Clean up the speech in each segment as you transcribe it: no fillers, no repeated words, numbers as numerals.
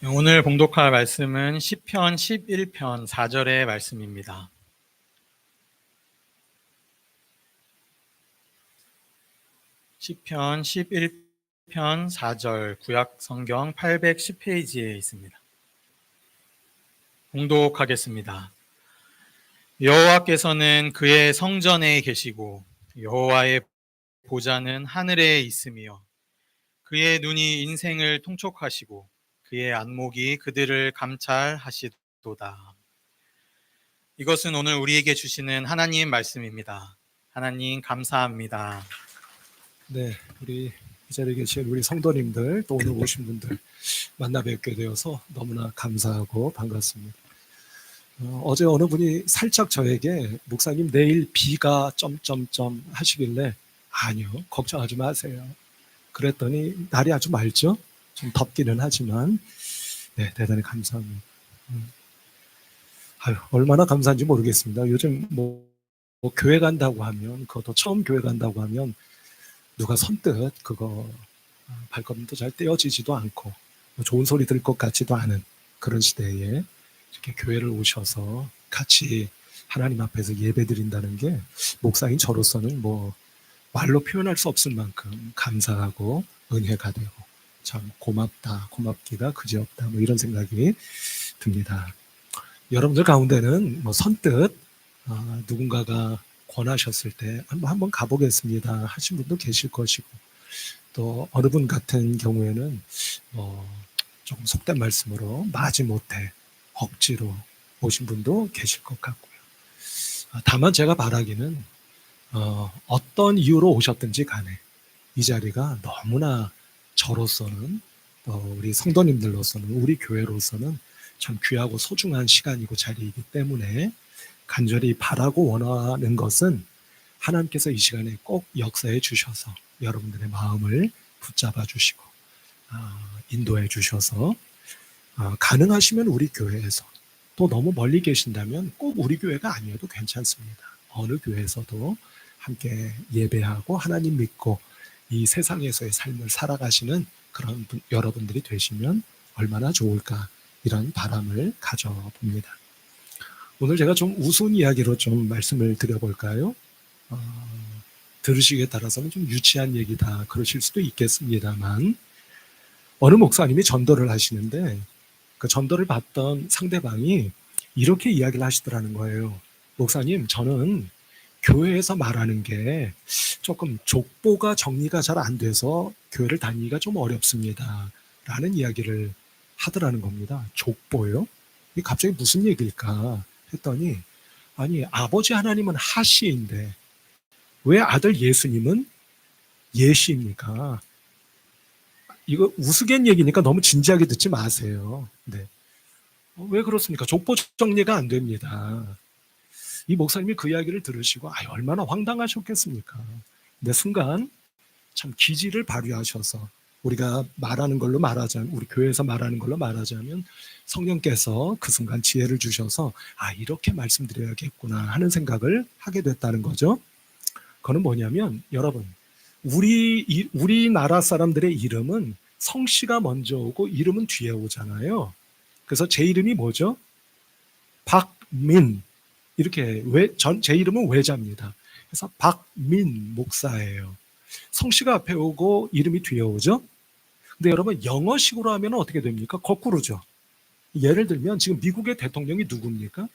오늘 봉독할 말씀은 시편 11편 4절의 말씀입니다. 시편 11편 4절 구약 성경 810페이지에 있습니다. 봉독하겠습니다. 여호와께서는 그의 성전에 계시고 여호와의 보좌는 하늘에 있으며 그의 눈이 인생을 통촉하시고 그의 안목이 그들을 감찰하시도다. 이것은 오늘 우리에게 주시는 하나님 말씀입니다. 하나님 감사합니다. 네, 우리 이 자리에 계신 우리 성도님들 또 오늘 오신 분들 만나 뵙게 되어서 너무나 감사하고 반갑습니다. 어제 어느 분이 살짝 저에게 목사님 내일 비가 점점점 하시길래 아니요, 걱정하지 마세요. 그랬더니 날이 아주 맑죠? 좀 덥기는 하지만 네, 대단히 감사합니다. 얼마나 감사한지 모르겠습니다. 요즘 뭐 교회 간다고 하면, 그것도 처음 교회 간다고 하면 누가 선뜻 그거 발걸음도 잘 떼어지지도 않고 좋은 소리 들을 것 같지도 않은 그런 시대에 이렇게 교회를 오셔서 같이 하나님 앞에서 예배 드린다는 게 목사인 저로서는 뭐 말로 표현할 수 없을 만큼 감사하고 은혜가 되고 참 고맙다, 고맙기가 그지없다, 뭐 이런 생각이 듭니다. 여러분들 가운데는 뭐 선뜻 누군가가 권하셨을 때 한번 가보겠습니다 하신 분도 계실 것이고, 또 어느 분 같은 경우에는 조금 속된 말씀으로 마지못해 억지로 오신 분도 계실 것 같고요. 다만 제가 바라기는 어떤 이유로 오셨든지 간에 이 자리가 너무나 저로서는, 우리 성도님들로서는, 우리 교회로서는 참 귀하고 소중한 시간이고 자리이기 때문에 간절히 바라고 원하는 것은 하나님께서 이 시간에 꼭 역사해 주셔서 여러분들의 마음을 붙잡아 주시고 인도해 주셔서 가능하시면 우리 교회에서, 또 너무 멀리 계신다면 꼭 우리 교회가 아니어도 괜찮습니다. 어느 교회에서도 함께 예배하고 하나님 믿고 이 세상에서의 삶을 살아가시는 그런 여러분들이 되시면 얼마나 좋을까, 이런 바람을 가져봅니다. 오늘 제가 좀 우스운 이야기로 좀 말씀을 드려볼까요? 들으시기에 따라서는 좀 유치한 얘기다 그러실 수도 있겠습니다만, 어느 목사님이 전도를 하시는데 그 전도를 받던 상대방이 이렇게 이야기를 하시더라는 거예요. 목사님, 저는 교회에서 말하는 게 조금 족보가 정리가 잘 안 돼서 교회를 다니기가 좀 어렵습니다 라는 이야기를 하더라는 겁니다. 족보요? 이게 갑자기 무슨 얘기일까 했더니, 아니, 아버지 하나님은 하시인데 왜 아들 예수님은 예시입니까? 이거 우스갯 얘기니까 너무 진지하게 듣지 마세요. 네. 왜 그렇습니까? 족보 정리가 안 됩니다. 이 목사님이 그 이야기를 들으시고 얼마나 황당하셨겠습니까? 근데 순간 참 기지를 발휘하셔서, 우리가 말하는 걸로 말하자면, 우리 교회에서 말하는 걸로 말하자면 성령께서 그 순간 지혜를 주셔서 이렇게 말씀드려야겠구나 하는 생각을 하게 됐다는 거죠. 그거는 뭐냐면, 여러분, 우리나라 사람들의 이름은 성씨가 먼저 오고 이름은 뒤에 오잖아요. 그래서 제 이름이 뭐죠? 박민. 이렇게 제 이름은 외자입니다. 그래서 박민 목사예요. 성씨가 앞에 오고 이름이 뒤에 오죠. 근데 여러분, 영어식으로 하면 어떻게 됩니까? 거꾸로죠. 예를 들면 지금 미국의 대통령이 누굽니까?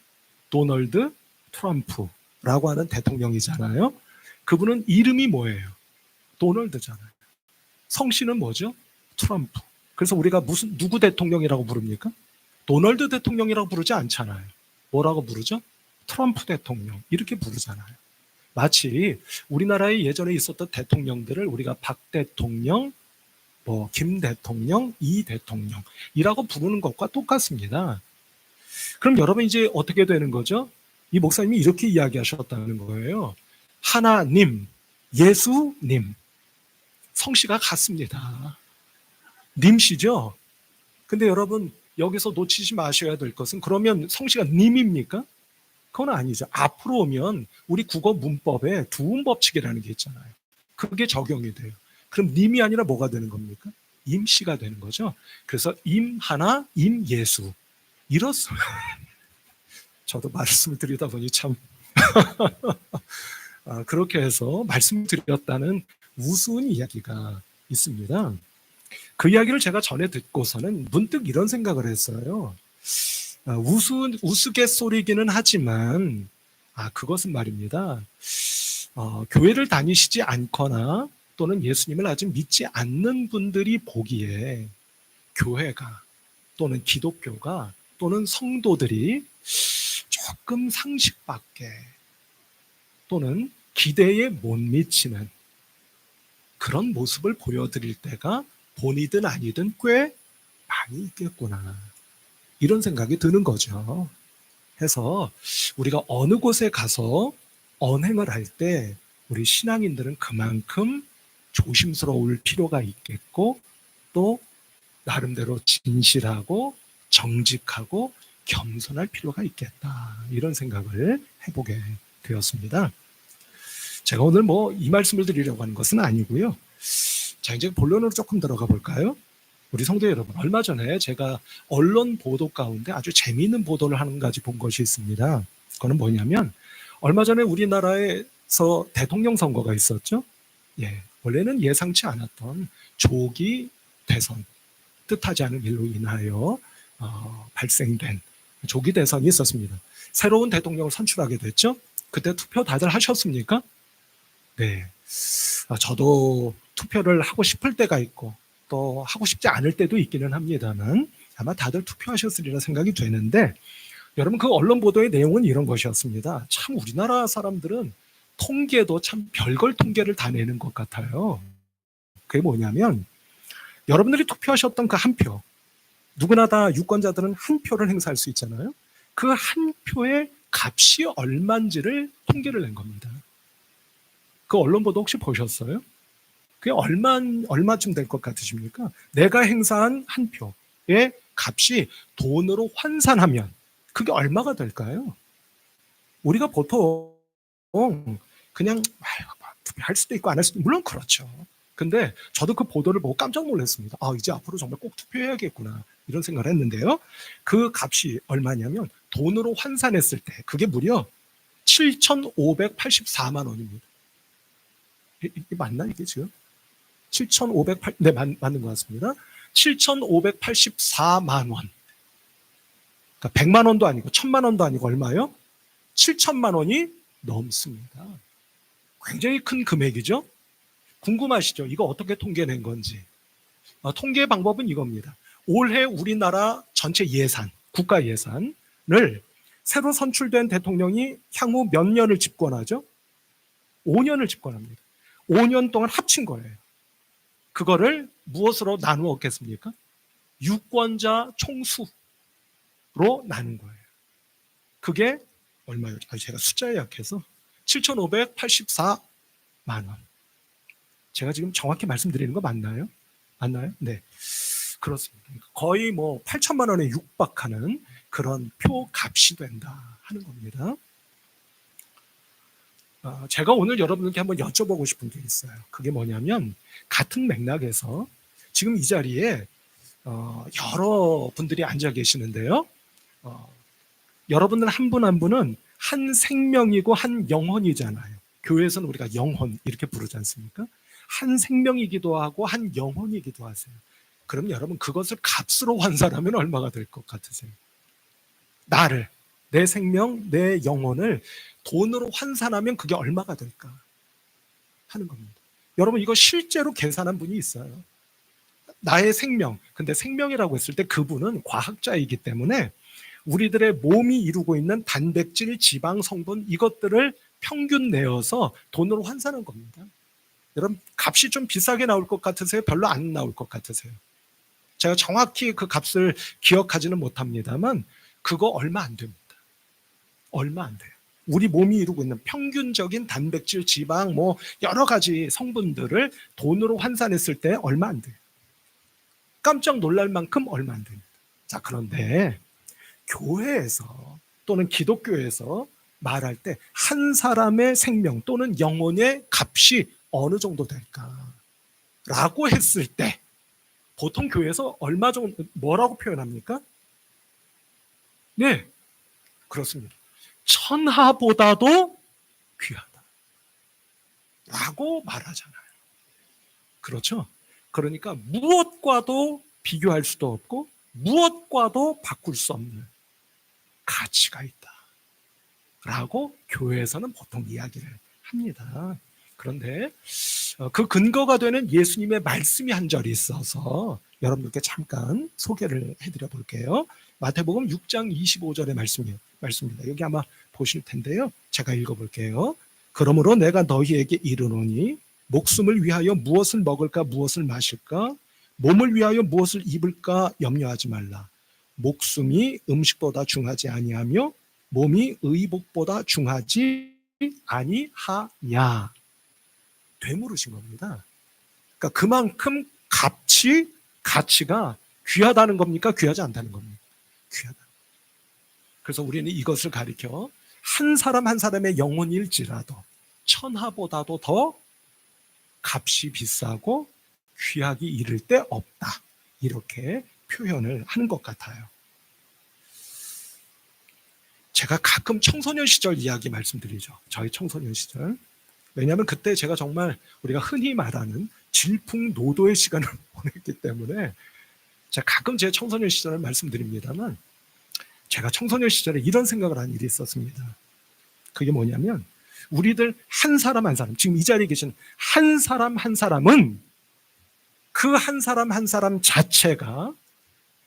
도널드 트럼프라고 하는 대통령이잖아요. 그분은 이름이 뭐예요? 도널드잖아요. 성씨는 뭐죠? 트럼프. 그래서 우리가 누구 대통령이라고 부릅니까? 도널드 대통령이라고 부르지 않잖아요. 뭐라고 부르죠? 트럼프 대통령, 이렇게 부르잖아요. 마치 우리나라에 예전에 있었던 대통령들을 우리가 박 대통령, 김 대통령, 이 대통령이라고 부르는 것과 똑같습니다. 그럼 여러분, 이제 어떻게 되는 거죠? 이 목사님이 이렇게 이야기하셨다는 거예요. 하나님, 예수님, 성씨가 같습니다. 님씨죠? 근데 여러분, 여기서 놓치지 마셔야 될 것은, 그러면 성씨가 님입니까? 그건 아니죠. 앞으로 오면 우리 국어 문법에 두음 법칙이라는 게 있잖아요. 그게 적용이 돼요. 그럼 님이 아니라 뭐가 되는 겁니까? 임씨가 되는 거죠. 그래서 임하나, 임예수. 이렇습니다. 저도 말씀을 드리다 보니 참 그렇게 해서 말씀드렸다는 우스운 이야기가 있습니다. 그 이야기를 제가 전에 듣고서는 문득 이런 생각을 했어요. 우스갯소리기는 하지만 그것은 말입니다. 교회를 다니시지 않거나 또는 예수님을 아직 믿지 않는 분들이 보기에 교회가 또는 기독교가 또는 성도들이 조금 상식밖에 또는 기대에 못 미치는 그런 모습을 보여드릴 때가 본이든 아니든 꽤 많이 있겠구나, 이런 생각이 드는 거죠. 해서 우리가 어느 곳에 가서 언행을 할 때 우리 신앙인들은 그만큼 조심스러울 필요가 있겠고, 또 나름대로 진실하고 정직하고 겸손할 필요가 있겠다, 이런 생각을 해보게 되었습니다. 제가 오늘 이 말씀을 드리려고 하는 것은 아니고요. 자, 이제 본론으로 조금 들어가 볼까요? 우리 성도 여러분, 얼마 전에 제가 언론 보도 가운데 아주 재미있는 보도를 하는 가지 본 것이 있습니다. 그거는 뭐냐면, 얼마 전에 우리나라에서 대통령 선거가 있었죠. 원래는 예상치 않았던 조기 대선, 뜻하지 않은 일로 인하여 발생된 조기 대선이 있었습니다. 새로운 대통령을 선출하게 됐죠. 그때 투표 다들 하셨습니까? 네. 저도 투표를 하고 싶을 때가 있고 또 하고 싶지 않을 때도 있기는 합니다만 아마 다들 투표하셨으리라 생각이 되는데, 여러분, 그 언론 보도의 내용은 이런 것이었습니다. 참 우리나라 사람들은 통계도 참 별걸 통계를 다 내는 것 같아요. 그게 뭐냐면, 여러분들이 투표하셨던 그 한 표, 누구나 다 유권자들은 한 표를 행사할 수 있잖아요. 그 한 표의 값이 얼마인지를 통계를 낸 겁니다. 그 언론 보도 혹시 보셨어요? 그게 얼마쯤 될 것 같으십니까? 내가 행사한 한 표의 값이 돈으로 환산하면 그게 얼마가 될까요? 우리가 보통 그냥 투표할 수도 있고 안 할 수도 있고, 물론 그렇죠. 근데 저도 그 보도를 보고 깜짝 놀랐습니다. 이제 앞으로 정말 꼭 투표해야겠구나, 이런 생각을 했는데요. 그 값이 얼마냐면 돈으로 환산했을 때 그게 무려 7,584만 원입니다. 이게 맞나, 이게 지금? 7,508, 네, 맞는 것 같습니다. 7,584만 원. 그러니까 100만 원도 아니고 1,000만 원도 아니고 얼마요? 7천만 원이 넘습니다. 굉장히 큰 금액이죠. 궁금하시죠? 이거 어떻게 통계낸 건지. 통계 방법은 이겁니다. 올해 우리나라 전체 예산, 국가 예산을 새로 선출된 대통령이 향후 몇 년을 집권하죠? 5년을 집권합니다. 5년 동안 합친 거예요. 그거를 무엇으로 나누었겠습니까? 유권자 총수로 나눈 거예요. 그게 얼마요? 제가 숫자에 약해서 7,584만 원. 제가 지금 정확히 말씀드리는 거 맞나요? 맞나요? 네, 그렇습니다. 거의 8천만 원에 육박하는 그런 표 값이 된다 하는 겁니다. 제가 오늘 여러분들께 한번 여쭤보고 싶은 게 있어요. 그게 뭐냐면, 같은 맥락에서 지금 이 자리에 여러 분들이 앉아 계시는데요. 여러분들 한 분 한 분은 한 생명이고 한 영혼이잖아요. 교회에서는 우리가 영혼 이렇게 부르지 않습니까? 한 생명이기도 하고 한 영혼이기도 하세요. 그럼 여러분, 그것을 값으로 환산하면 얼마가 될 것 같으세요? 나를, 내 생명, 내 영혼을 돈으로 환산하면 그게 얼마가 될까 하는 겁니다. 여러분, 이거 실제로 계산한 분이 있어요. 나의 생명, 근데 생명이라고 했을 때 그분은 과학자이기 때문에 우리들의 몸이 이루고 있는 단백질, 지방, 성분, 이것들을 평균 내어서 돈으로 환산한 겁니다. 여러분, 값이 좀 비싸게 나올 것 같으세요? 별로 안 나올 것 같으세요? 제가 정확히 그 값을 기억하지는 못합니다만 그거 얼마 안 됩니다. 얼마 안 돼요. 우리 몸이 이루고 있는 평균적인 단백질, 지방, 여러 가지 성분들을 돈으로 환산했을 때 얼마 안 돼요. 깜짝 놀랄 만큼 얼마 안 됩니다. 자, 그런데 교회에서 또는 기독교에서 말할 때 한 사람의 생명 또는 영혼의 값이 어느 정도 될까라고 했을 때 보통 교회에서 얼마 정도 뭐라고 표현합니까? 네, 그렇습니다. 천하보다도 귀하다 라고 말하잖아요. 그렇죠? 그러니까 무엇과도 비교할 수도 없고 무엇과도 바꿀 수 없는 가치가 있다 라고 교회에서는 보통 이야기를 합니다. 그런데 그 근거가 되는 예수님의 말씀이 한 절이 있어서 여러분들께 잠깐 소개를 해드려 볼게요. 마태복음 6장 25절의 말씀입니다. 여기 아마 보실 텐데요. 제가 읽어볼게요. 그러므로 내가 너희에게 이르노니 목숨을 위하여 무엇을 먹을까 무엇을 마실까 몸을 위하여 무엇을 입을까 염려하지 말라. 목숨이 음식보다 중하지 아니하며 몸이 의복보다 중하지 아니하냐. 되물으신 겁니다. 그러니까 그만큼 가치가 귀하다는 겁니까? 귀하지 않다는 겁니까? 귀하다. 그래서 우리는 이것을 가리켜 한 사람 한 사람의 영혼일지라도 천하보다도 더 값이 비싸고 귀하기 이를 데 없다. 이렇게 표현을 하는 것 같아요. 제가 가끔 청소년 시절 이야기 말씀드리죠. 저희 청소년 시절. 왜냐하면 그때 제가 정말 우리가 흔히 말하는 질풍노도의 시간을 보냈기 때문에 제가 가끔 제 청소년 시절을 말씀드립니다만 제가 청소년 시절에 이런 생각을 한 일이 있었습니다. 그게 뭐냐면 우리들 한 사람 한 사람, 지금 이 자리에 계신 한 사람 한 사람은 그 한 사람 한 사람 자체가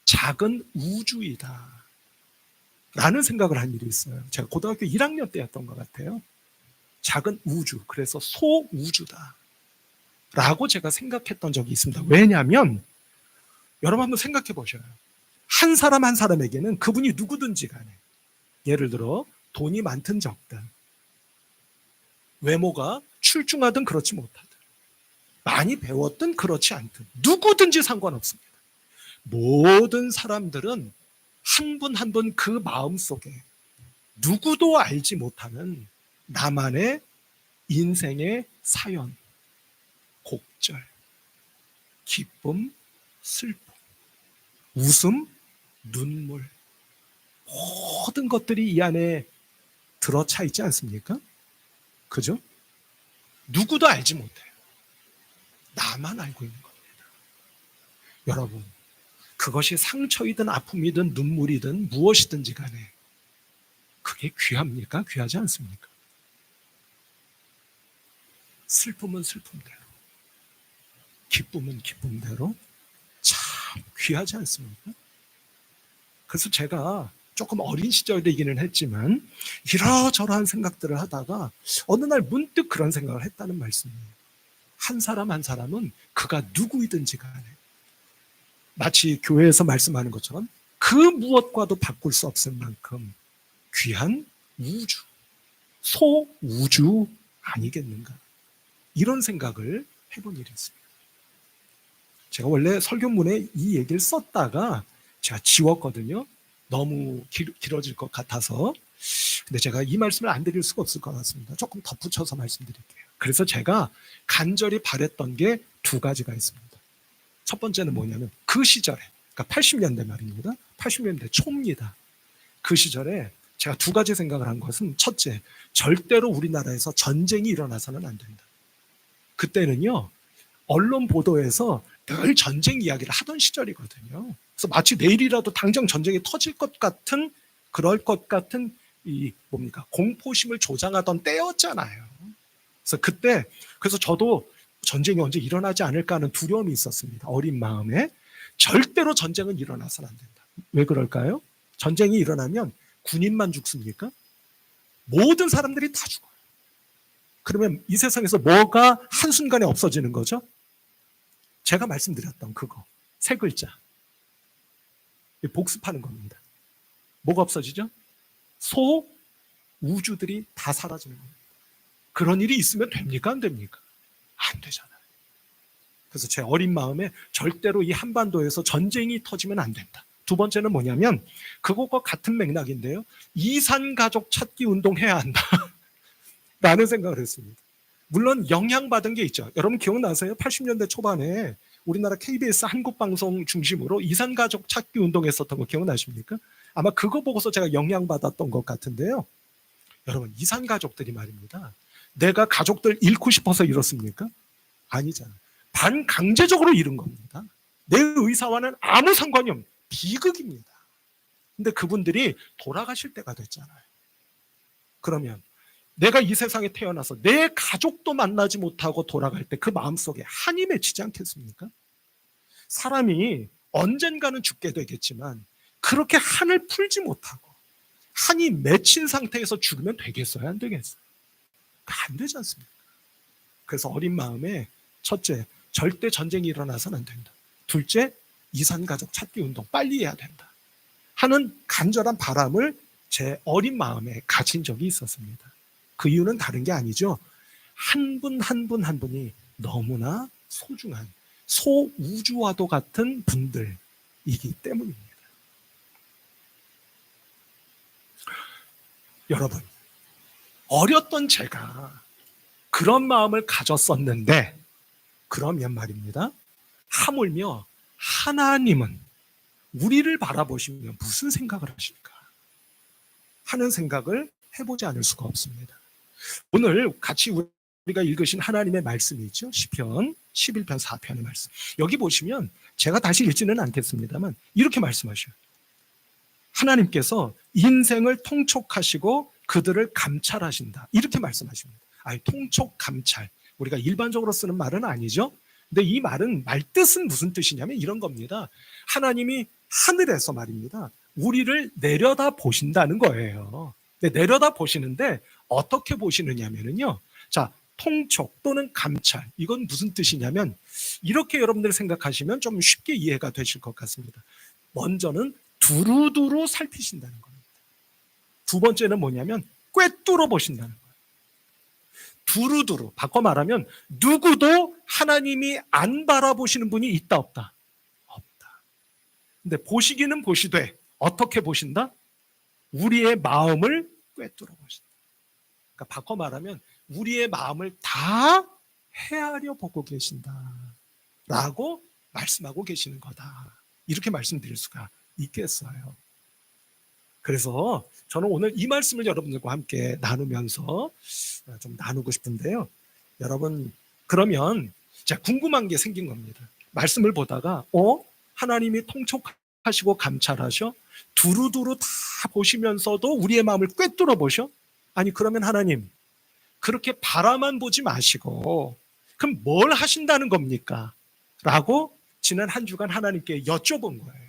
작은 우주이다 라는 생각을 한 일이 있어요. 제가 고등학교 1학년 때였던 것 같아요. 작은 우주, 그래서 소우주다 라고 제가 생각했던 적이 있습니다. 왜냐하면 여러분 한번 생각해 보셔요. 한 사람 한 사람에게는 그분이 누구든지 간에 예를 들어 돈이 많든 적든 외모가 출중하든 그렇지 못하든 많이 배웠든 그렇지 않든 누구든지 상관없습니다. 모든 사람들은 한 분 한 분 그 마음속에 누구도 알지 못하는 나만의 인생의 사연, 곡절, 기쁨, 슬픔, 웃음, 눈물 모든 것들이 이 안에 들어차 있지 않습니까? 그죠? 누구도 알지 못해요. 나만 알고 있는 겁니다. 여러분, 그것이 상처이든 아픔이든 눈물이든 무엇이든지 간에 그게 귀합니까? 귀하지 않습니까? 슬픔은 슬픔대로, 기쁨은 기쁨대로 참 귀하지 않습니까? 그래서 제가 조금 어린 시절이기는 했지만 이러저러한 생각들을 하다가 어느 날 문득 그런 생각을 했다는 말씀이에요. 한 사람 한 사람은 그가 누구이든지 간에 마치 교회에서 말씀하는 것처럼 그 무엇과도 바꿀 수 없을 만큼 귀한 우주, 소우주 아니겠는가, 이런 생각을 해본 일이 있습니다. 제가 원래 설교문에 이 얘기를 썼다가 제가 지웠거든요. 너무 길어질 것 같아서. 근데 제가 이 말씀을 안 드릴 수가 없을 것 같습니다. 조금 덧붙여서 말씀드릴게요. 그래서 제가 간절히 바랬던 게 두 가지가 있습니다. 첫 번째는 뭐냐면 그 시절에, 그러니까 80년대 말입니다. 80년대 초입니다. 그 시절에 제가 두 가지 생각을 한 것은, 첫째, 절대로 우리나라에서 전쟁이 일어나서는 안 된다. 그때는요, 언론 보도에서 늘 전쟁 이야기를 하던 시절이거든요. 그래서 마치 내일이라도 당장 전쟁이 터질 것 같은, 그럴 것 같은 공포심을 조장하던 때였잖아요. 그래서 저도 전쟁이 언제 일어나지 않을까 하는 두려움이 있었습니다. 어린 마음에. 절대로 전쟁은 일어나서는 안 된다. 왜 그럴까요? 전쟁이 일어나면 군인만 죽습니까? 모든 사람들이 다 죽어요. 그러면 이 세상에서 뭐가 한순간에 없어지는 거죠? 제가 말씀드렸던 그거, 세 글자. 복습하는 겁니다. 뭐가 없어지죠? 소우주들이 다 사라지는 겁니다. 그런 일이 있으면 됩니까? 안 됩니까? 안 되잖아요. 그래서 제 어린 마음에 절대로 이 한반도에서 전쟁이 터지면 안 된다. 두 번째는 뭐냐면 그것과 같은 맥락인데요. 이산가족 찾기 운동 해야 한다. 라는 생각을 했습니다. 물론 영향받은 게 있죠. 여러분 기억나세요? 80년대 초반에 우리나라 KBS 한국방송 중심으로 이산가족 찾기 운동했었던 거 기억나십니까? 아마 그거 보고서 제가 영향받았던 것 같은데요. 여러분, 이산가족들이 말입니다. 내가 가족들 잃고 싶어서 잃었습니까? 아니잖아요. 반강제적으로 잃은 겁니다. 내 의사와는 아무 상관이 없는 비극입니다. 근데 그분들이 돌아가실 때가 됐잖아요. 그러면 내가 이 세상에 태어나서 내 가족도 만나지 못하고 돌아갈 때 그 마음속에 한이 맺히지 않겠습니까? 사람이 언젠가는 죽게 되겠지만 그렇게 한을 풀지 못하고 한이 맺힌 상태에서 죽으면 되겠어요? 안 되겠어요? 안 되지 않습니까? 그래서 어린 마음에 첫째, 절대 전쟁이 일어나서는 안 된다. 둘째, 이산가족 찾기 운동 빨리 해야 된다 하는 간절한 바람을 제 어린 마음에 가진 적이 있었습니다. 그 이유는 다른 게 아니죠. 한 분 한 분 한 분이 너무나 소중한 소우주와도 같은 분들이기 때문입니다. 여러분, 어렸던 제가 그런 마음을 가졌었는데 그러면 말입니다. 하물며 하나님은 우리를 바라보시면 무슨 생각을 하실까 하는 생각을 해보지 않을 수가 없습니다. 오늘 같이 우리가 읽으신 하나님의 말씀이 있죠. 시편 11편 4편의 말씀. 여기 보시면 제가 다시 읽지는 않겠습니다만 이렇게 말씀하셔요. 하나님께서 인생을 통촉하시고 그들을 감찰하신다. 이렇게 말씀하십니다. 아니, 통촉, 감찰. 우리가 일반적으로 쓰는 말은 아니죠. 근데 이 말은 말뜻은 무슨 뜻이냐면 이런 겁니다. 하나님이 하늘에서 말입니다. 우리를 내려다 보신다는 거예요. 내려다 보시는데 어떻게 보시느냐면요. 자, 통촉 또는 감찰. 이건 무슨 뜻이냐면 이렇게 여러분들 생각하시면 좀 쉽게 이해가 되실 것 같습니다. 먼저는 두루두루 살피신다는 겁니다. 두 번째는 뭐냐면 꿰뚫어 보신다는 거예요. 두루두루 바꿔 말하면 누구도 하나님이 안 바라보시는 분이 있다 없다? 없다. 근데 보시기는 보시되 어떻게 보신다? 우리의 마음을 꿰뚫어 보신다. 그러니까 바꿔 말하면 우리의 마음을 다 헤아려 보고 계신다 라고 말씀하고 계시는 거다. 이렇게 말씀드릴 수가 있겠어요. 그래서 저는 오늘 이 말씀을 여러분들과 함께 나누면서 좀 나누고 싶은데요. 여러분, 그러면 제가 궁금한 게 생긴 겁니다. 말씀을 보다가 하나님이 통촉하시고 감찰하셔? 두루두루 다 보시면서도 우리의 마음을 꿰뚫어 보셔? 아니, 그러면 하나님 그렇게 바라만 보지 마시고 그럼 뭘 하신다는 겁니까? 라고 지난 한 주간 하나님께 여쭤본 거예요.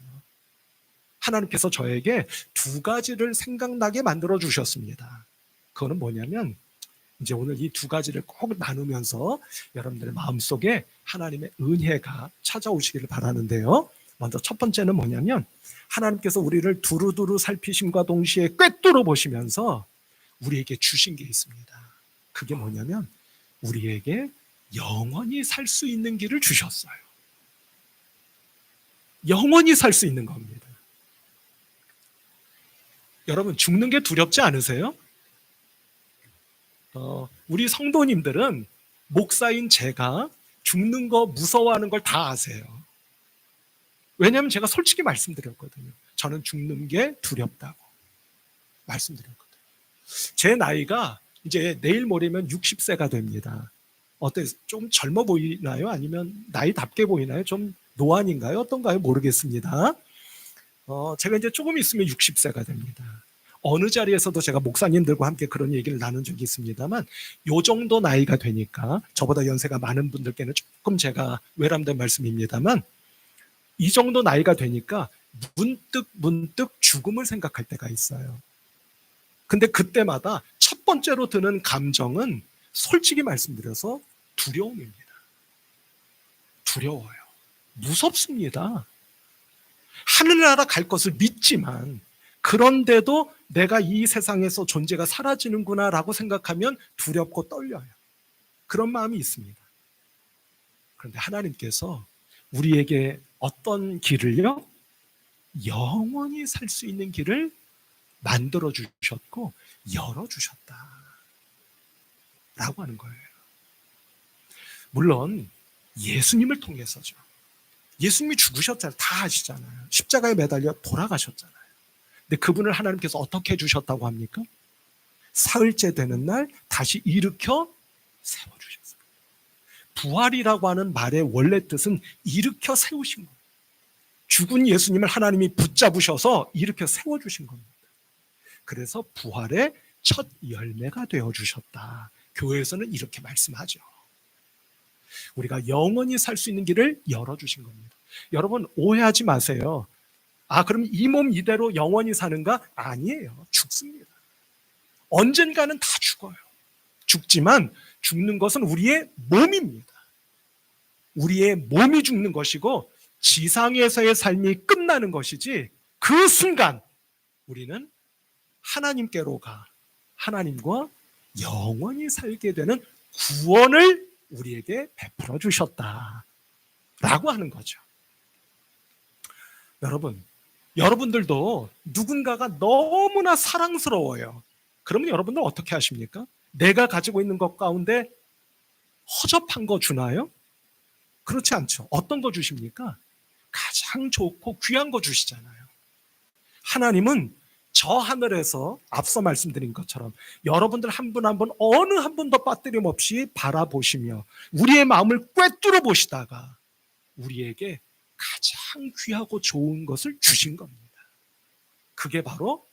하나님께서 저에게 두 가지를 생각나게 만들어 주셨습니다. 그거는 뭐냐면 이제 오늘 이 두 가지를 꼭 나누면서 여러분들의 마음속에 하나님의 은혜가 찾아오시기를 바라는데요. 먼저 첫 번째는 뭐냐면 하나님께서 우리를 두루두루 살피심과 동시에 꿰뚫어 보시면서 우리에게 주신 게 있습니다. 그게 뭐냐면 우리에게 영원히 살 수 있는 길을 주셨어요. 영원히 살 수 있는 겁니다. 여러분, 죽는 게 두렵지 않으세요? 우리 성도님들은 목사인 제가 죽는 거 무서워하는 걸 다 아세요. 왜냐하면 제가 솔직히 말씀드렸거든요. 저는 죽는 게 두렵다고 말씀드렸거든요. 제 나이가 이제 내일 모레면 60세가 됩니다. 어때요? 좀 젊어 보이나요? 아니면 나이답게 보이나요? 좀 노안인가요? 어떤가요? 모르겠습니다. 제가 이제 조금 있으면 60세가 됩니다. 어느 자리에서도 제가 목사님들과 함께 그런 얘기를 나눈 적이 있습니다만 요 정도 나이가 되니까 저보다 연세가 많은 분들께는 조금 제가 외람된 말씀입니다만 이 정도 나이가 되니까 문득 죽음을 생각할 때가 있어요. 근데 그때마다 첫 번째로 드는 감정은 솔직히 말씀드려서 두려움입니다. 두려워요. 무섭습니다. 하늘나라 갈 것을 믿지만 그런데도 내가 이 세상에서 존재가 사라지는구나 라고 생각하면 두렵고 떨려요. 그런 마음이 있습니다. 그런데 하나님께서 우리에게 어떤 길을요? 영원히 살 수 있는 길을 만들어 주셨고 열어주셨다 라고 하는 거예요. 물론 예수님을 통해서죠. 예수님이 죽으셨잖아요. 다 아시잖아요. 십자가에 매달려 돌아가셨잖아요. 근데 그분을 하나님께서 어떻게 해주셨다고 합니까? 사흘째 되는 날 다시 일으켜 세워주셨어요. 부활이라고 하는 말의 원래 뜻은 일으켜 세우신 거예요. 죽은 예수님을 하나님이 붙잡으셔서 일으켜 세워주신 겁니다. 그래서 부활의 첫 열매가 되어주셨다. 교회에서는 이렇게 말씀하죠. 우리가 영원히 살 수 있는 길을 열어주신 겁니다. 여러분 오해하지 마세요. 그럼 이 몸 이대로 영원히 사는가? 아니에요. 죽습니다. 언젠가는 다 죽어요. 죽지만 죽는 것은 우리의 몸입니다. 우리의 몸이 죽는 것이고 지상에서의 삶이 끝나는 것이지, 그 순간 우리는 하나님께로 가 하나님과 영원히 살게 되는 구원을 우리에게 베풀어 주셨다라고 하는 거죠. 여러분들도 누군가가 너무나 사랑스러워요. 그러면 여러분들 어떻게 하십니까? 내가 가지고 있는 것 가운데 허접한 거 주나요? 그렇지 않죠. 어떤 거 주십니까? 가장 좋고 귀한 거 주시잖아요. 하나님은 저 하늘에서 앞서 말씀드린 것처럼 여러분들 한 분 한 분 어느 한 분도 빠뜨림 없이 바라보시며 우리의 마음을 꿰뚫어 보시다가 우리에게 가장 귀하고 좋은 것을 주신 겁니다. 그게 바로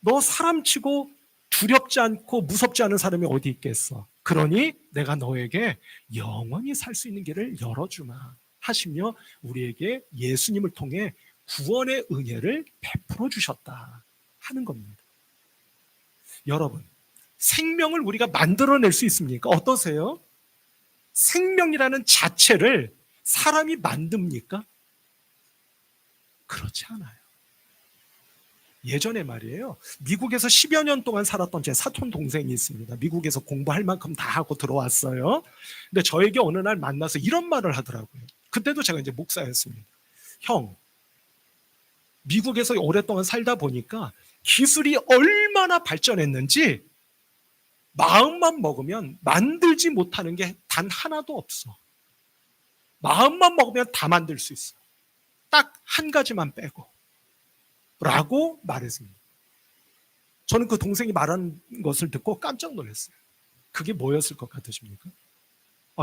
너 사람치고 두렵지 않고 무섭지 않은 사람이 어디 있겠어. 그러니 내가 너에게 영원히 살 수 있는 길을 열어주마 하시며 우리에게 예수님을 통해 구원의 은혜를 베풀어 주셨다 하는 겁니다. 여러분, 생명을 우리가 만들어낼 수 있습니까? 어떠세요? 생명이라는 자체를 사람이 만듭니까? 그렇지 않아요. 예전에 말이에요. 미국에서 10여 년 동안 살았던 제 사촌 동생이 있습니다. 미국에서 공부할 만큼 다 하고 들어왔어요. 근데 저에게 어느 날 만나서 이런 말을 하더라고요. 그때도 제가 이제 목사였습니다. 형, 미국에서 오랫동안 살다 보니까 기술이 얼마나 발전했는지 마음만 먹으면 만들지 못하는 게 단 하나도 없어. 마음만 먹으면 다 만들 수 있어. 딱 한 가지만 빼고. 라고 말했습니다. 저는 그 동생이 말한 것을 듣고 깜짝 놀랐어요. 그게 뭐였을 것 같으십니까?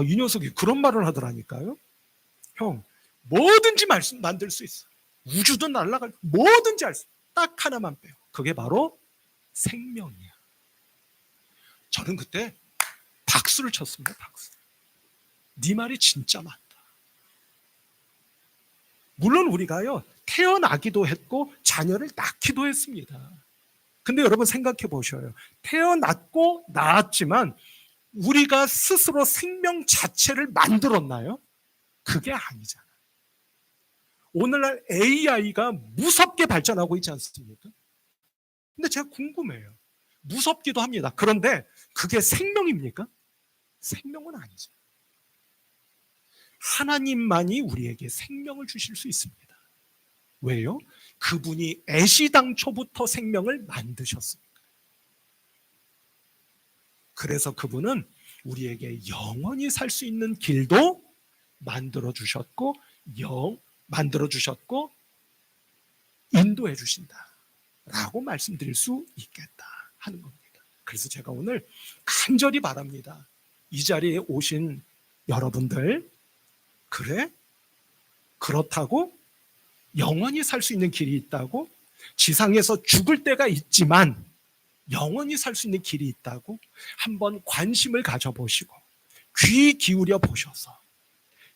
이 녀석이 그런 말을 하더라니까요. 형, 뭐든지 만들 수 있어. 우주도 날아갈, 뭐든지 할 수 있어. 딱 하나만 빼요. 그게 바로 생명이야. 저는 그때 박수를 쳤습니다. 박수. 네 말이 진짜 맞다. 물론 우리가요, 태어나기도 했고 자녀를 낳기도 했습니다. 근데 여러분 생각해 보셔요. 태어났고 낳았지만 우리가 스스로 생명 자체를 만들었나요? 그게 아니잖아요. 오늘날 AI가 무섭게 발전하고 있지 않습니까? 근데 제가 궁금해요. 무섭기도 합니다. 그런데 그게 생명입니까? 생명은 아니죠. 하나님만이 우리에게 생명을 주실 수 있습니다. 왜요? 그분이 애시당초부터 생명을 만드셨습니다. 그래서 그분은 우리에게 영원히 살 수 있는 길도 만들어 주셨고 인도해 주신다라고 말씀드릴 수 있겠다 하는 겁니다. 그래서 제가 오늘 간절히 바랍니다. 이 자리에 오신 여러분들, 그래? 그렇다고 영원히 살 수 있는 길이 있다고? 지상에서 죽을 때가 있지만 영원히 살 수 있는 길이 있다고? 한번 관심을 가져보시고 귀 기울여 보셔서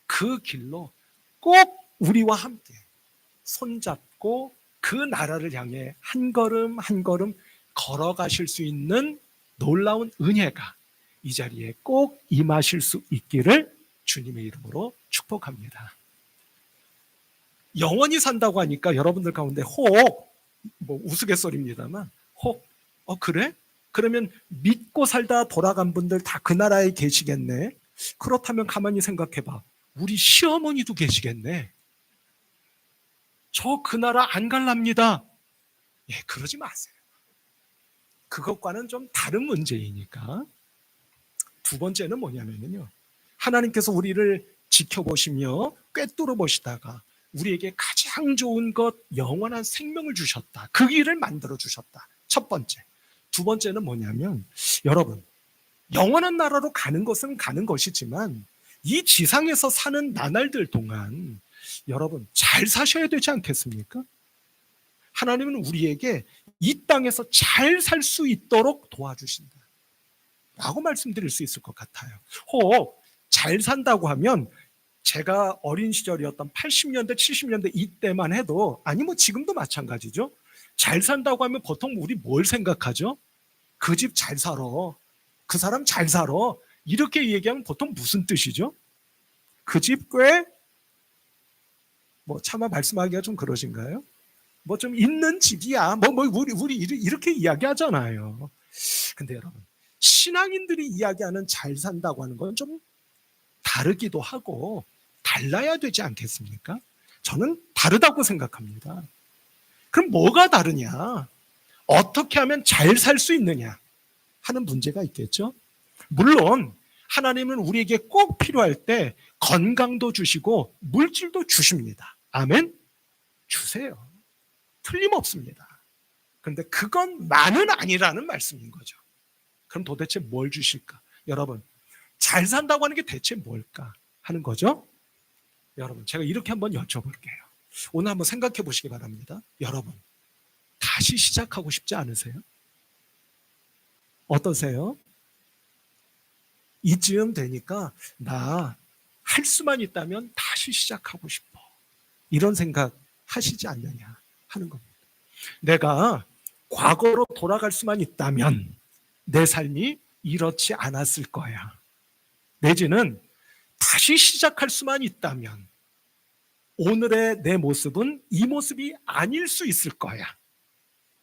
그 길로 꼭 우리와 함께 손잡고 그 나라를 향해 한 걸음 한 걸음 걸어가실 수 있는 놀라운 은혜가 이 자리에 꼭 임하실 수 있기를 주님의 이름으로 축복합니다. 영원히 산다고 하니까 여러분들 가운데 우스갯소리입니다만 그래? 그러면 믿고 살다 돌아간 분들 다 그 나라에 계시겠네. 그렇다면 가만히 생각해봐. 우리 시어머니도 계시겠네. 저 그 나라 안 갈랍니다. 그러지 마세요. 그것과는 좀 다른 문제이니까. 두 번째는 뭐냐면요, 하나님께서 우리를 지켜보시며 꿰뚫어 보시다가 우리에게 가장 좋은 것, 영원한 생명을 주셨다. 그 길을 만들어 주셨다. 첫 번째. 두 번째는 뭐냐면, 여러분, 영원한 나라로 가는 것은 가는 것이지만 이 지상에서 사는 나날들 동안 여러분 잘 사셔야 되지 않겠습니까? 하나님은 우리에게 이 땅에서 잘 살 수 있도록 도와주신다 라고 말씀드릴 수 있을 것 같아요. 혹 잘 산다고 하면 제가 어린 시절이었던 80년대 70년대 이때만 해도, 아니 뭐 지금도 마찬가지죠. 잘 산다고 하면 보통 우리 뭘 생각하죠? 그 집 잘 살아, 그 사람 잘 살아, 이렇게 얘기하면 보통 무슨 뜻이죠? 그 집 꽤 뭐 차마 말씀하기가 좀 그러신가요? 뭐 좀 있는 집이야. 우리 이렇게 이야기하잖아요. 근데 여러분, 신앙인들이 이야기하는 잘 산다고 하는 건 좀 다르기도 하고 달라야 되지 않겠습니까? 저는 다르다고 생각합니다. 그럼 뭐가 다르냐? 어떻게 하면 잘 살 수 있느냐 하는 문제가 있겠죠. 물론 하나님은 우리에게 꼭 필요할 때 건강도 주시고 물질도 주십니다. 아멘? 주세요. 틀림없습니다. 그런데 그건 많은 아니라는 말씀인 거죠. 그럼 도대체 뭘 주실까? 여러분, 잘 산다고 하는 게 대체 뭘까 하는 거죠. 여러분, 제가 이렇게 한번 여쭤볼게요. 오늘 한번 생각해 보시기 바랍니다. 여러분, 다시 시작하고 싶지 않으세요? 어떠세요? 이쯤 되니까 나 할 수만 있다면 다시 시작하고 싶어, 이런 생각 하시지 않느냐 하는 겁니다. 내가 과거로 돌아갈 수만 있다면 내 삶이 이렇지 않았을 거야. 내지는 다시 시작할 수만 있다면 오늘의 내 모습은 이 모습이 아닐 수 있을 거야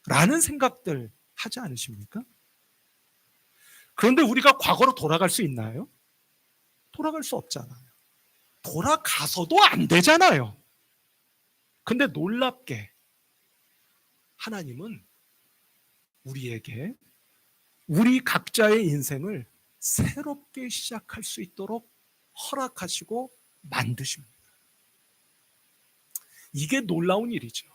라는 생각들 하지 않으십니까? 그런데 우리가 과거로 돌아갈 수 있나요? 돌아갈 수 없잖아요. 돌아가서도 안 되잖아요. 근데 놀랍게 하나님은 우리에게 우리 각자의 인생을 새롭게 시작할 수 있도록 허락하시고 만드십니다. 이게 놀라운 일이죠.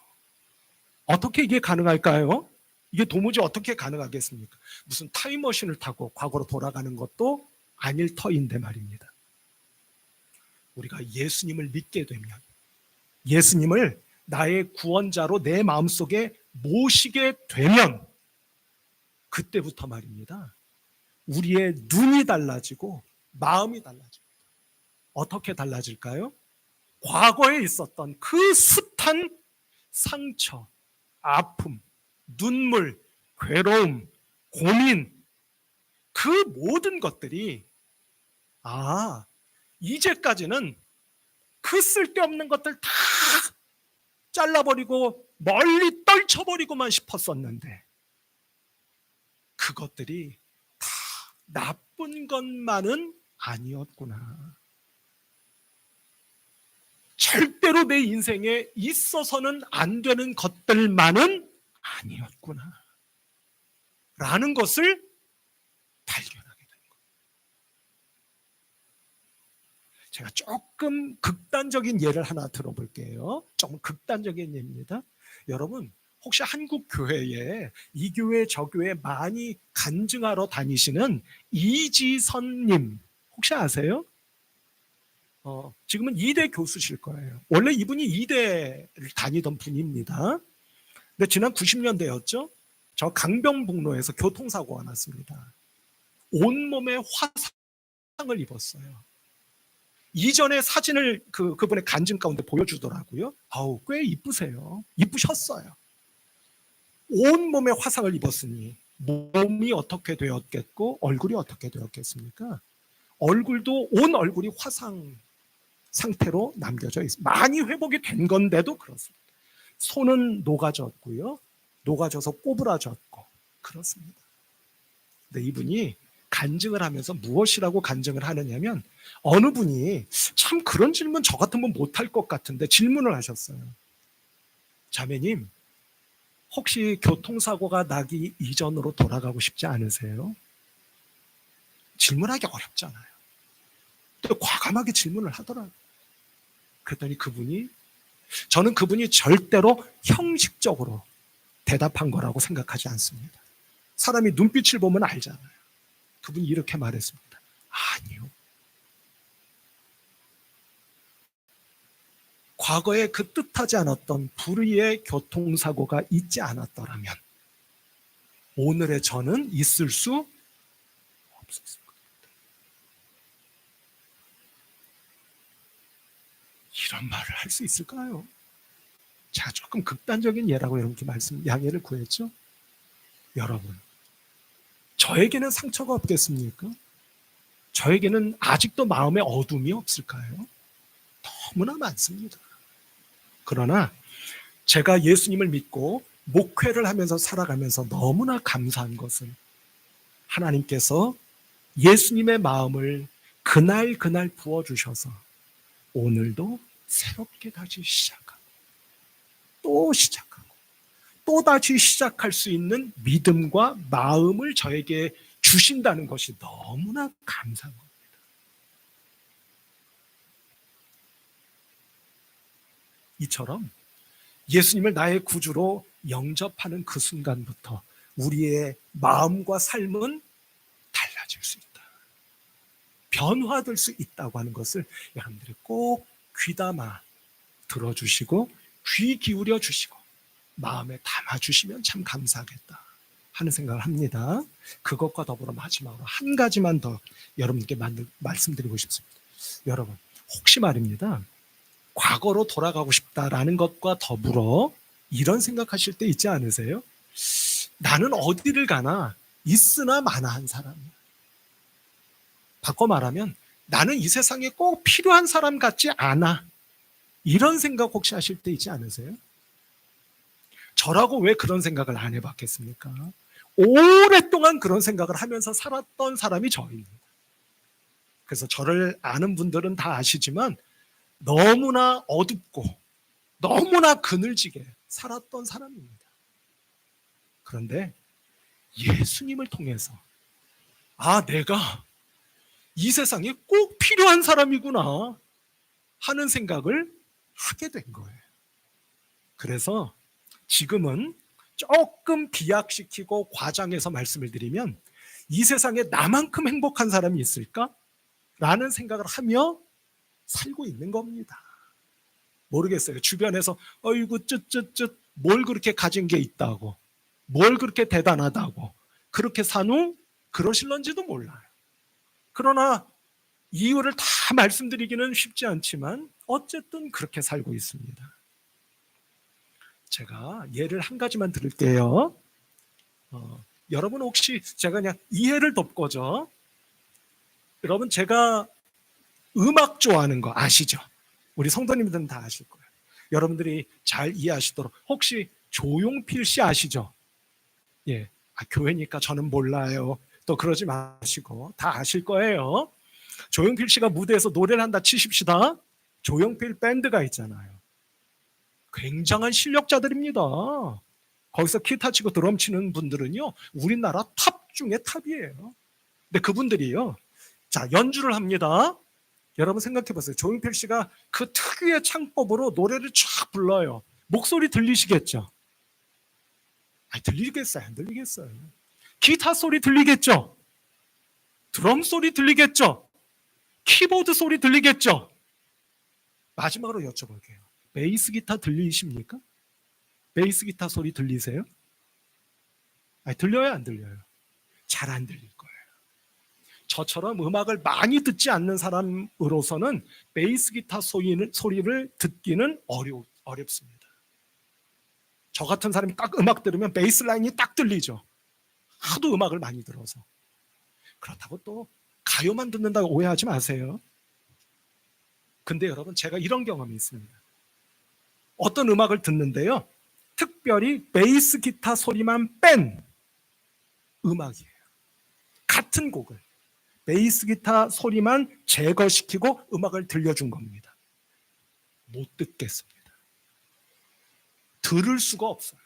어떻게 이게 가능할까요? 이게 도무지 어떻게 가능하겠습니까? 무슨 타임머신을 타고 과거로 돌아가는 것도 아닐 터인데 말입니다. 우리가 예수님을 믿게 되면, 예수님을 나의 구원자로 내 마음속에 모시게 되면 그때부터 말입니다. 우리의 눈이 달라지고 마음이 달라집니다. 어떻게 달라질까요? 과거에 있었던 그 숱한 상처, 아픔, 눈물, 괴로움, 고민, 그 모든 것들이 이제까지는 그 쓸데없는 것들 다 잘라버리고 멀리 떨쳐버리고만 싶었었는데 그것들이 다 나쁜 것만은 아니었구나. 절대로 내 인생에 있어서는 안 되는 것들만은 아니었구나 라는 것을 발견하게 된 거예요. 제가 조금 극단적인 예를 하나 들어볼게요. 조금 극단적인 예입니다. 여러분, 혹시 한국 교회에 이 교회 저 교회 많이 간증하러 다니시는 이지선님 혹시 아세요? 지금은 이대 교수실 거예요. 원래 이분이 이대를 다니던 분입니다. 근데 지난 90년대였죠. 저 강변북로에서 교통사고가 났습니다. 온몸에 화상을 입었어요. 이전에 사진을 그분의 간증 가운데 보여주더라고요. 꽤 이쁘세요. 이쁘셨어요. 온몸에 화상을 입었으니 몸이 어떻게 되었겠고 얼굴이 어떻게 되었겠습니까? 얼굴도 온 얼굴이 화상 상태로 남겨져 있습니다. 많이 회복이 된 건데도 그렇습니다. 손은 녹아졌고요. 녹아져서 꼬부라졌고 그렇습니다. 근데 이분이 간증을 하면서 무엇이라고 간증을 하느냐면 어느 분이 참 그런 질문 저 같으면 못할 것 같은데 질문을 하셨어요. 자매님, 혹시 교통사고가 나기 이전으로 돌아가고 싶지 않으세요? 질문하기 어렵잖아요. 또 과감하게 질문을 하더라고요. 그랬더니 저는 그분이 절대로 형식적으로 대답한 거라고 생각하지 않습니다. 사람이 눈빛을 보면 알잖아요. 그분이 이렇게 말했습니다. 아니요. 과거에 그 뜻하지 않았던 불의의 교통사고가 있지 않았더라면 오늘의 저는 있을 수 없었을 겁니다. 이런 말을 할 수 있을까요? 제가 조금 극단적인 예라고 여러분께 양해를 구했죠? 여러분, 저에게는 상처가 없겠습니까? 저에게는 아직도 마음에 어둠이 없을까요? 너무나 많습니다. 그러나 제가 예수님을 믿고 목회를 하면서 살아가면서 너무나 감사한 것은 하나님께서 예수님의 마음을 그날 부어주셔서 오늘도 새롭게 다시 시작하고 또 다시 시작할 수 있는 믿음과 마음을 저에게 주신다는 것이 너무나 감사한 겁니다. 이처럼 예수님을 나의 구주로 영접하는 그 순간부터 우리의 마음과 삶은 달라질 수 있다. 변화될 수 있다고 하는 것을 여러분들이 꼭 귀담아 들어주시고 귀 기울여 주시고 마음에 담아주시면 참 감사하겠다 하는 생각을 합니다. 그것과 더불어 마지막으로 한 가지만 더 여러분께 말씀드리고 싶습니다. 여러분, 혹시 말입니다. 과거로 돌아가고 싶다라는 것과 더불어 이런 생각하실 때 있지 않으세요? 나는 어디를 가나 있으나 마나한 사람이야. 바꿔 말하면 나는 이 세상에 꼭 필요한 사람 같지 않아. 이런 생각 혹시 하실 때 있지 않으세요? 저라고 왜 그런 생각을 안 해봤겠습니까? 오랫동안 그런 생각을 하면서 살았던 사람이 저입니다. 그래서 저를 아는 분들은 다 아시지만 너무나 어둡고 너무나 그늘지게 살았던 사람입니다. 그런데 예수님을 통해서 내가 이 세상에 꼭 필요한 사람이구나 하는 생각을 하게 된 거예요. 그래서 지금은 조금 비약시키고 과장해서 말씀을 드리면 이 세상에 나만큼 행복한 사람이 있을까? 라는 생각을 하며 살고 있는 겁니다. 모르겠어요. 주변에서 어이구 쯧쯧쯧 뭘 그렇게 가진 게 있다고, 뭘 그렇게 대단하다고 그렇게 산후 그러실런지도 몰라요. 그러나 이유를 다 말씀드리기는 쉽지 않지만 어쨌든 그렇게 살고 있습니다. 제가 예를 한 가지만 들을게요. 여러분 혹시 제가 그냥 이해를 돕고죠. 여러분 제가 음악 좋아하는 거 아시죠? 우리 성도님들은 다 아실 거예요. 여러분들이 잘 이해하시도록 혹시 조용필 씨 아시죠? 예, 교회니까 저는 몰라요. 또 그러지 마시고 다 아실 거예요. 조용필 씨가 무대에서 노래를 한다 치십시다. 조용필 밴드가 있잖아요. 굉장한 실력자들입니다. 거기서 기타 치고 드럼 치는 분들은요, 우리나라 탑 중에 탑이에요. 근데 그분들이요, 자, 연주를 합니다. 여러분 생각해 보세요. 조용필 씨가 그 특유의 창법으로 노래를 쫙 불러요. 목소리 들리시겠죠? 들리겠어요? 안 들리겠어요? 기타 소리 들리겠죠? 드럼 소리 들리겠죠? 키보드 소리 들리겠죠? 마지막으로 여쭤볼게요. 베이스 기타 들리십니까? 베이스 기타 소리 들리세요? 들려요? 안 들려요? 잘 안 들릴 거예요. 저처럼 음악을 많이 듣지 않는 사람으로서는 베이스 기타 소리를 듣기는 어렵습니다. 저 같은 사람이 딱 음악 들으면 베이스 라인이 딱 들리죠. 하도 음악을 많이 들어서. 그렇다고 또 가요만 듣는다고 오해하지 마세요. 근데 여러분 제가 이런 경험이 있습니다. 어떤 음악을 듣는데요, 특별히 베이스 기타 소리만 뺀 음악이에요. 같은 곡을 베이스 기타 소리만 제거시키고 음악을 들려준 겁니다. 못 듣겠습니다. 들을 수가 없어요.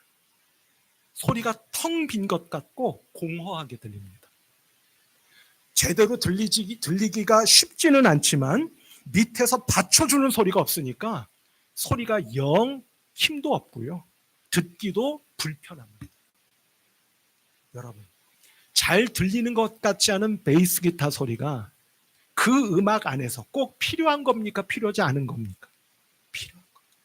소리가 텅 빈 것 같고 공허하게 들립니다. 제대로 들리기가 쉽지는 않지만 밑에서 받쳐주는 소리가 없으니까 소리가 영 힘도 없고요. 듣기도 불편합니다. 여러분, 잘 들리는 것 같지 않은 베이스 기타 소리가 그 음악 안에서 꼭 필요한 겁니까? 필요하지 않은 겁니까? 필요한 겁니다.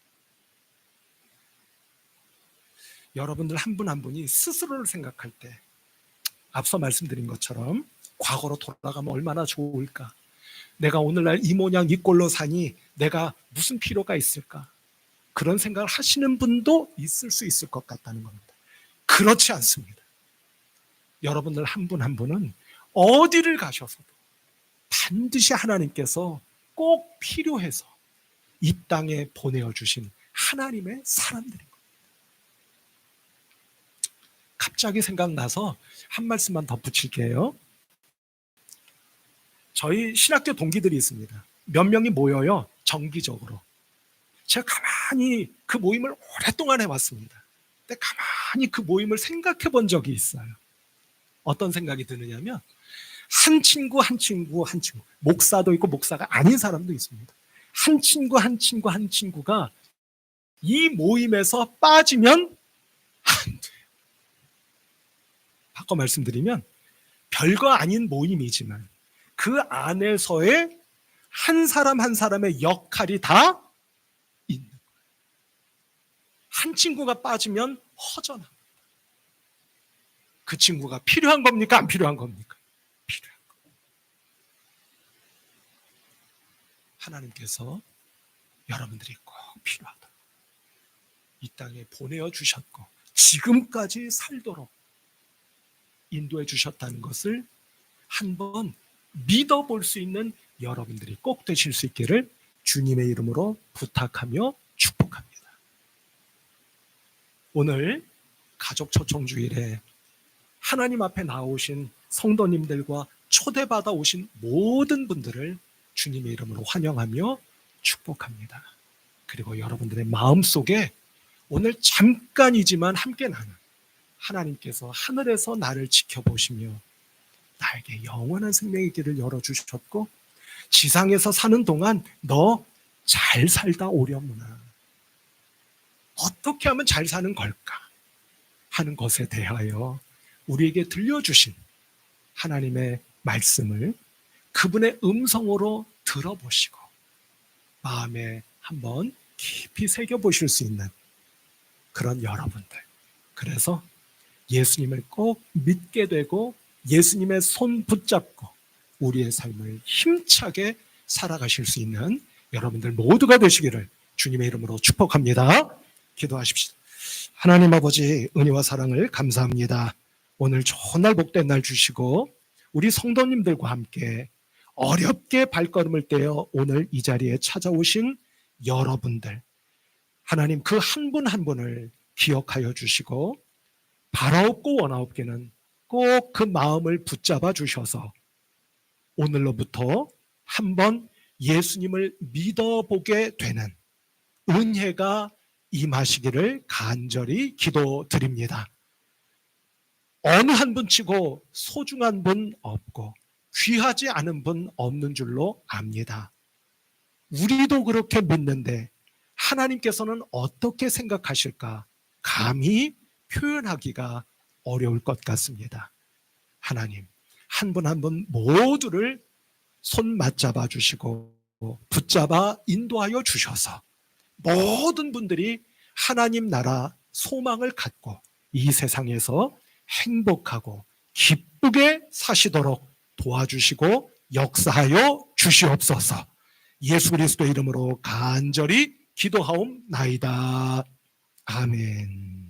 여러분들 한 분 한 분이 스스로를 생각할 때 앞서 말씀드린 것처럼 과거로 돌아가면 얼마나 좋을까? 내가 오늘날 이 모양 이 꼴로 사니 내가 무슨 필요가 있을까? 그런 생각을 하시는 분도 있을 수 있을 것 같다는 겁니다. 그렇지 않습니다. 여러분들 한 분 한 분은 어디를 가셔서도 반드시 하나님께서 꼭 필요해서 이 땅에 보내어주신 하나님의 사람들인 겁니다. 갑자기 생각나서 한 말씀만 덧붙일게요. 저희 신학교 동기들이 있습니다. 몇 명이 모여요. 정기적으로. 제가 가만히 그 모임을 오랫동안 해왔습니다. 근데 가만히 그 모임을 생각해 본 적이 있어요. 어떤 생각이 드느냐면 한 친구 목사도 있고 목사가 아닌 사람도 있습니다. 한 친구가 이 모임에서 빠지면 안 돼요. 바꿔 말씀드리면 별거 아닌 모임이지만 그 안에서의 한 사람 한 사람의 역할이 다 있는 거예요. 한 친구가 빠지면 허전합니다. 그 친구가 필요한 겁니까? 안 필요한 겁니까? 필요한 겁니다. 하나님께서 여러분들이 꼭 필요하다. 이 땅에 보내어 주셨고 지금까지 살도록 인도해 주셨다는 것을 한번 믿어볼 수 있는 여러분들이 꼭 되실 수 있기를 주님의 이름으로 부탁하며 축복합니다. 오늘 가족 초청주일에 하나님 앞에 나오신 성도님들과 초대받아 오신 모든 분들을 주님의 이름으로 환영하며 축복합니다. 그리고 여러분들의 마음속에 오늘 잠깐이지만 함께 나는 하나님께서 하늘에서 나를 지켜보시며 나에게 영원한 생명의 길을 열어주셨고 지상에서 사는 동안 너 잘 살다 오려무나 어떻게 하면 잘 사는 걸까 하는 것에 대하여 우리에게 들려주신 하나님의 말씀을 그분의 음성으로 들어보시고 마음에 한번 깊이 새겨보실 수 있는 그런 여러분들, 그래서 예수님을 꼭 믿게 되고 예수님의 손 붙잡고 우리의 삶을 힘차게 살아가실 수 있는 여러분들 모두가 되시기를 주님의 이름으로 축복합니다. 기도하십시오. 하나님 아버지, 은혜와 사랑을 감사합니다. 오늘 좋은 날 복된 날 주시고 우리 성도님들과 함께 어렵게 발걸음을 떼어 오늘 이 자리에 찾아오신 여러분들, 하나님 그 한 분 한 분을 기억하여 주시고 바라옵고 원하옵기는 꼭 그 마음을 붙잡아 주셔서 오늘로부터 한번 예수님을 믿어보게 되는 은혜가 임하시기를 간절히 기도드립니다. 어느 한 분 치고 소중한 분 없고 귀하지 않은 분 없는 줄로 압니다. 우리도 그렇게 믿는데 하나님께서는 어떻게 생각하실까 감히 표현하기가 어려울 것 같습니다. 하나님, 한 분 한 분 모두를 손 맞잡아 주시고 붙잡아 인도하여 주셔서 모든 분들이 하나님 나라 소망을 갖고 이 세상에서 행복하고 기쁘게 사시도록 도와주시고 역사하여 주시옵소서. 예수 그리스도의 이름으로 간절히 기도하옵나이다. 아멘.